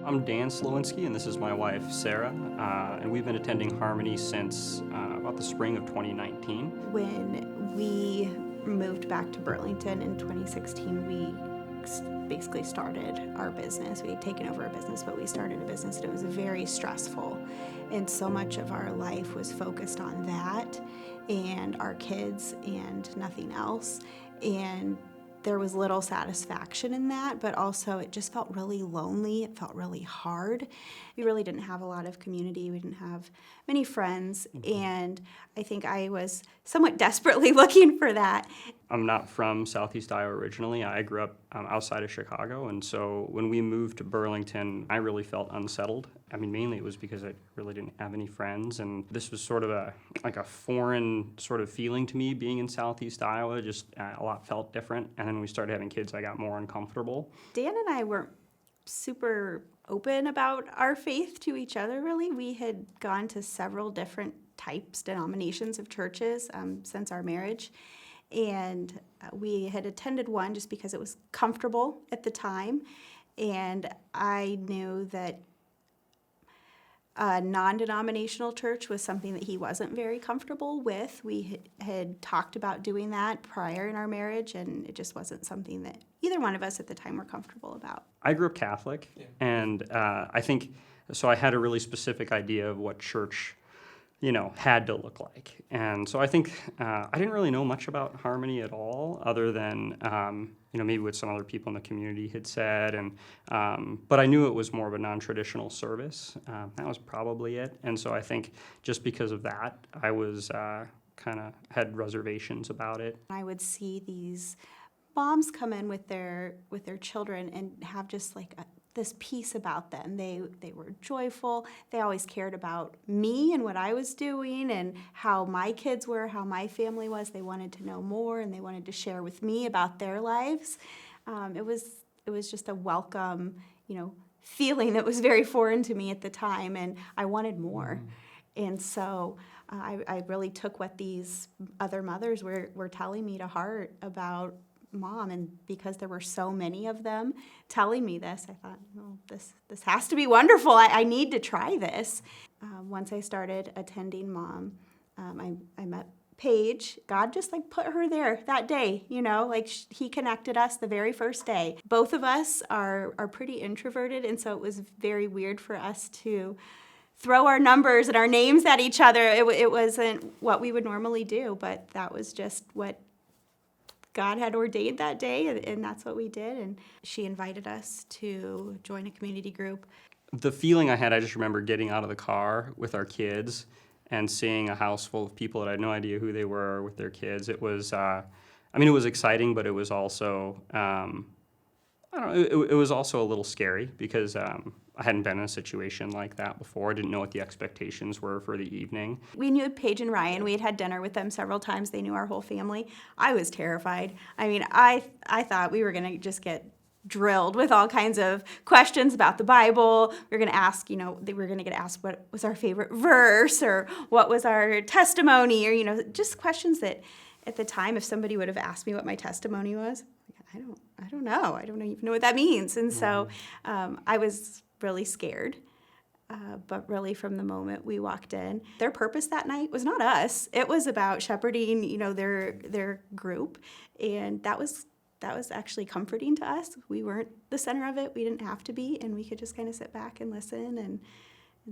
I'm Dan Sliwinski, and this is my wife, Sarah, and we've been attending Harmony since about the spring of 2019. When we moved back to Burlington in 2016, we basically started our business. We had taken over a business, but we started a business, and it was very stressful. And so much of our life was focused on that and our kids and nothing else. And there was little satisfaction in that, but also it just felt really lonely. It felt really hard. We really didn't have a lot of community. We didn't have many friends, and I think I was somewhat desperately looking for that. I'm not from Southeast Iowa originally. I grew up outside of Chicago, and so when we moved to Burlington, I really felt unsettled. I mean, mainly it was because I really didn't have any friends, and this was sort of a foreign sort of feeling to me being in Southeast Iowa. Just a lot felt different, and then when we started having kids, I got more uncomfortable. Dan and I weren't super open about our faith to each other, really. We had gone to several different types, denominations of churches since our marriage. And we had attended one just because it was comfortable at the time. And I knew that a non-denominational church was something that he wasn't very comfortable with. We had talked about doing that prior in our marriage, and it just wasn't something that either one of us at the time were comfortable about. I grew up Catholic, and I think, so I had a really specific idea of what church had to look like. And so I think I didn't really know much about Harmony at all, other than, maybe what some other people in the community had said. And but I knew it was more of a non-traditional service. That was probably it. And so I think just because of that, I was kind of had reservations about it. I would see these moms come in with their children and have just like this peace about them. They were joyful. They always cared about me and what I was doing and how my kids were, how my family was. They wanted to know more, and they wanted to share with me about their lives. It was just a welcome, feeling that was very foreign to me at the time, and I wanted more. And so I really took what these other mothers were telling me to heart about Mom, and because there were so many of them telling me this, I thought, this has to be wonderful. I need to try this. Once I started attending Mom, I met Paige. God just put her there that day, He connected us the very first day. Both of us are pretty introverted, and so it was very weird for us to throw our numbers and our names at each other. It wasn't what we would normally do, but that was just what God had ordained that day, and that's what we did. And she invited us to join a community group. The feeling I had, I just remember getting out of the car with our kids and seeing a house full of people that I had no idea who they were with their kids. It was, it was exciting, but it was also, it was also a little scary because I hadn't been in a situation like that before. I didn't know what the expectations were for the evening. We knew Paige and Ryan. We had had dinner with them several times. They knew our whole family. I was terrified. I thought we were going to just get drilled with all kinds of questions about the Bible. We were going to ask, they were going to get asked what was our favorite verse or what was our testimony, or, just questions that at the time, if somebody would have asked me what my testimony was, I don't know. I don't even know what that means. And so I was really scared. But really from the moment we walked in, their purpose that night was not us. It was about shepherding, their group. And that was actually comforting to us. We weren't the center of it. We didn't have to be, and we could just kind of sit back and listen and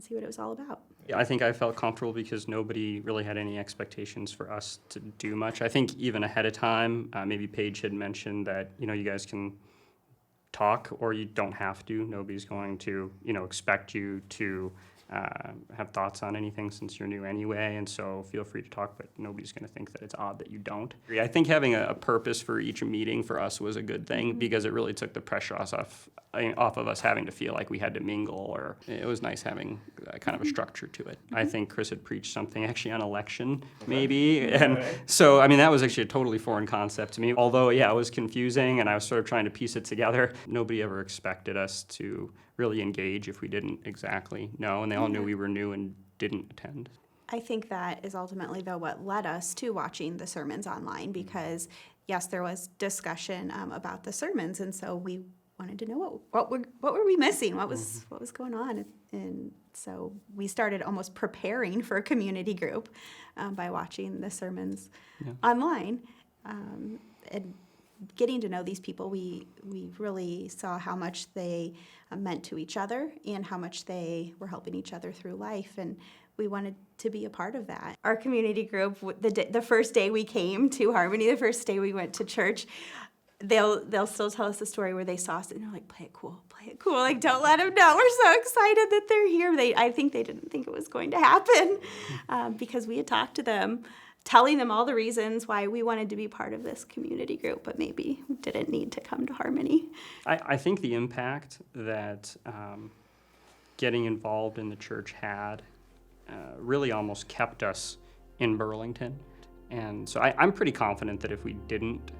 see what it was all about. Yeah, I think I felt comfortable because nobody really had any expectations for us to do much. I think even ahead of time, maybe Paige had mentioned that, you guys can talk or you don't have to. Nobody's going to, expect you to have thoughts on anything since you're new anyway, and so feel free to talk, but nobody's going to think that it's odd that you don't. I think having a purpose for each meeting for us was a good thing because it really took the pressure off of us having to feel like we had to mingle, or it was nice having kind of a structure to it. I think Chris had preached something actually on election, maybe, and so, that was actually a totally foreign concept to me, although, it was confusing, and I was sort of trying to piece it together. Nobody ever expected us to really engage if we didn't exactly know, and they all knew we were new and didn't attend. I think that is ultimately, though, what led us to watching the sermons online because, yes, there was discussion about the sermons, and so we wanted to know what were we missing, what was going on, and so we started almost preparing for a community group by watching the sermons online, and getting to know these people. We really saw how much they meant to each other and how much they were helping each other through life, and we wanted to be a part of that. Our community group, the first day we came to Harmony, the first day we went to church, they'll still tell us the story where they saw us and they're like, play it cool, like don't let them know. We're so excited that they're here. I think they didn't think it was going to happen because we had talked to them, telling them all the reasons why we wanted to be part of this community group, but maybe didn't need to come to Harmony. I think the impact that getting involved in the church had really almost kept us in Burlington. And so I'm pretty confident that if we didn't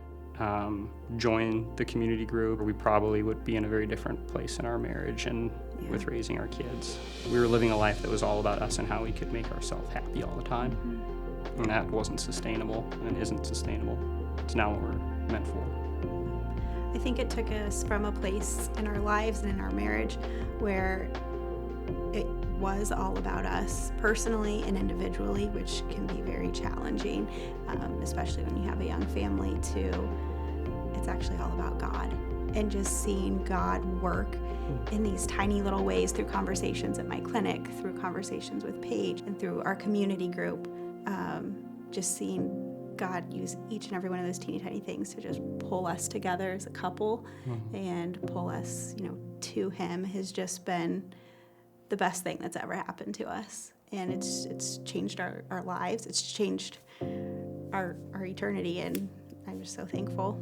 join the community group, we probably would be in a very different place in our marriage and with raising our kids. We were living a life that was all about us and how we could make ourselves happy all the time. And that wasn't sustainable and isn't sustainable. It's not what we're meant for. I think it took us from a place in our lives and in our marriage where it was all about us personally and individually, which can be very challenging, especially when you have a young family, to it's actually all about God. And just seeing God work in these tiny little ways through conversations at my clinic, through conversations with Paige, and through our community group, just seeing God use each and every one of those teeny tiny things to just pull us together as a couple and pull us, to Him has just been the best thing that's ever happened to us. And it's changed our lives. It's changed our eternity, and I'm just so thankful.